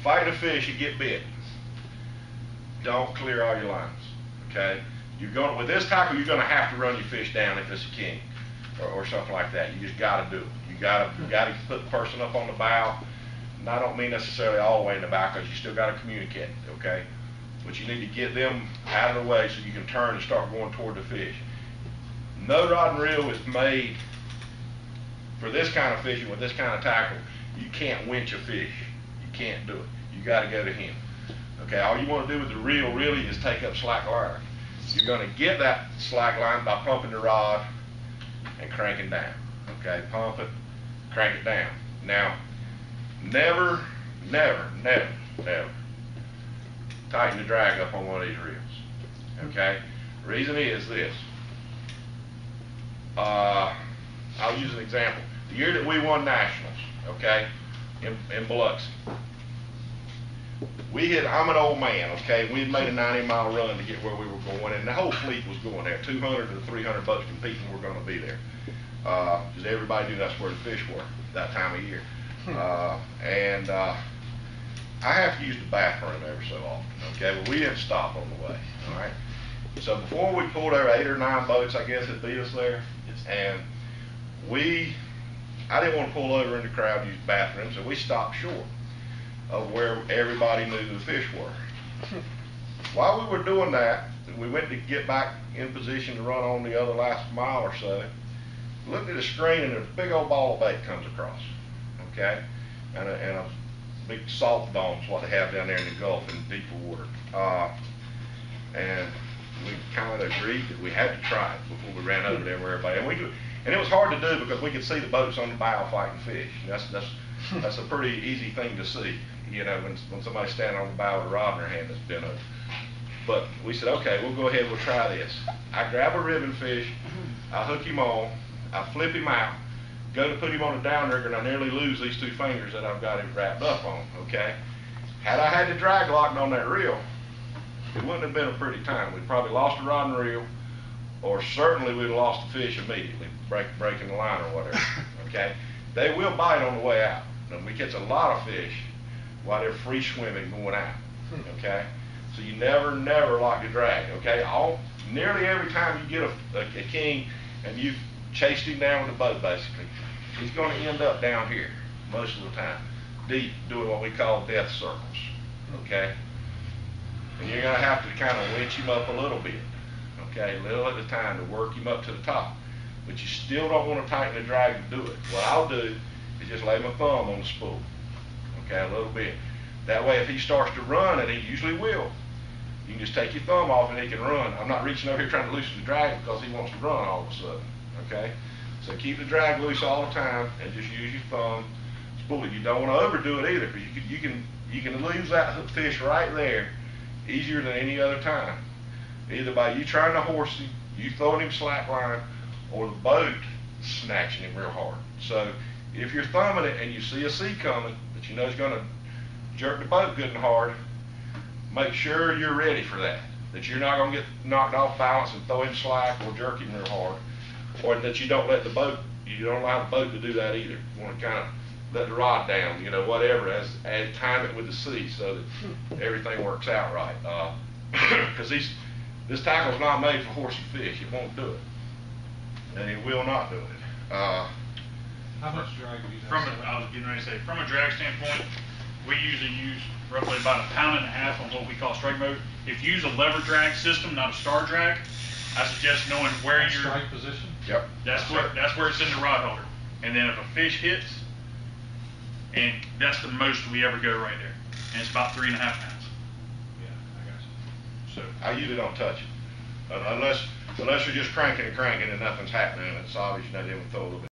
fight a fish and get bit, don't clear all your lines, okay? With this tackle, you're gonna have to run your fish down if it's a king or something like that. You just gotta do it. You gotta put the person up on the bow. And I don't mean necessarily all the way in the bow, because you still gotta communicate, okay? But you need to get them out of the way so you can turn and start going toward the fish. No rod and reel is made for this kind of fishing with this kind of tackle. You can't winch a fish. You can't do it. You gotta go to him. Okay, all you wanna do with the reel really is take up slack line. You're gonna get that slack line by pumping the rod and cranking down. Okay, pump it, crank it down. Now, never tighten the drag up on one of these reels. Okay, the reason is this. I'll use an example. The year that we won nationals, okay, in Biloxi, I'm an old man, okay, we had made a 90-mile run to get where we were going, and the whole fleet was going there. 200 to 300 boats competing were going to be there, because everybody knew that's where the fish were that time of year. I have to use the bathroom every so often, okay, but we didn't stop on the way, all right? So before we pulled over 8 or 9 boats, I guess, that beat us there, and I didn't want to pull over in the crowd and use the bathroom, so we stopped short of where everybody knew the fish were. While we were doing that, we went to get back in position to run on the other last mile or so, looked at the screen, and a big old ball of bait comes across, okay, and a big salt dome is what they have down there in the Gulf in deeper water. And we kind of agreed that we had to try it before we ran over there where everybody, and it was hard to do because we could see the boats on the bow fighting fish. That's a pretty easy thing to see, you know, when somebody's standing on the bow with a rod in their hand that's been over. But we said, okay, we'll go ahead, we'll try this. I grab a ribbon fish, I hook him on, I flip him out, go to put him on a downrigger, and I nearly lose these 2 fingers that I've got him wrapped up on, okay? Had I had the drag locked on that reel, it wouldn't have been a pretty time. We'd probably lost the rod and reel, or certainly we'd have lost the fish immediately, breaking the line or whatever, okay? They will bite on the way out. And we catch a lot of fish while they're free swimming going out, okay? So you never lock the drag, okay? Nearly every time you get a king and you've chased him down with a boat, basically, he's gonna end up down here most of the time, deep, doing what we call death circles, okay? And you're gonna have to kind of winch him up a little bit, okay, a little at a time to work him up to the top. But you still don't want to tighten the drag to do it. What I'll do is just lay my thumb on the spool, okay, a little bit. That way if he starts to run, and he usually will, you can just take your thumb off and he can run. I'm not reaching over here trying to loosen the drag because he wants to run all of a sudden, okay? So keep the drag loose all the time and just use your thumb, spool it. You don't want to overdo it either, because you can lose that fish right there easier than any other time. Either by you trying to horse him, you throwing him slack line, or the boat snatching him real hard. So if you're thumbing it and you see a sea coming that you know is going to jerk the boat good and hard, make sure you're ready for that. That you're not going to get knocked off balance and throw him slack or jerk him real hard, or that you don't let the boat, you don't allow the boat to do that either. You want to kind of let the rod down, you know, whatever, as time it with the sea so that everything works out right. Because this tackle's not made for horsey fish. It won't do it. And it will not do it. How much drag do you have? I was getting ready to say, from a drag standpoint, we usually use roughly about 1.5 pounds on what we call strike mode. If you use a lever drag system, not a star drag, I suggest knowing where your strike position. Yep. That's where it's in the rod holder. And then if a fish hits, and that's the most we ever go right there, and it's about 3.5 pounds. Yeah, I got you. So I usually don't touch it unless you're just cranking and nothing's happening. It's obvious you know they would throw a little bit.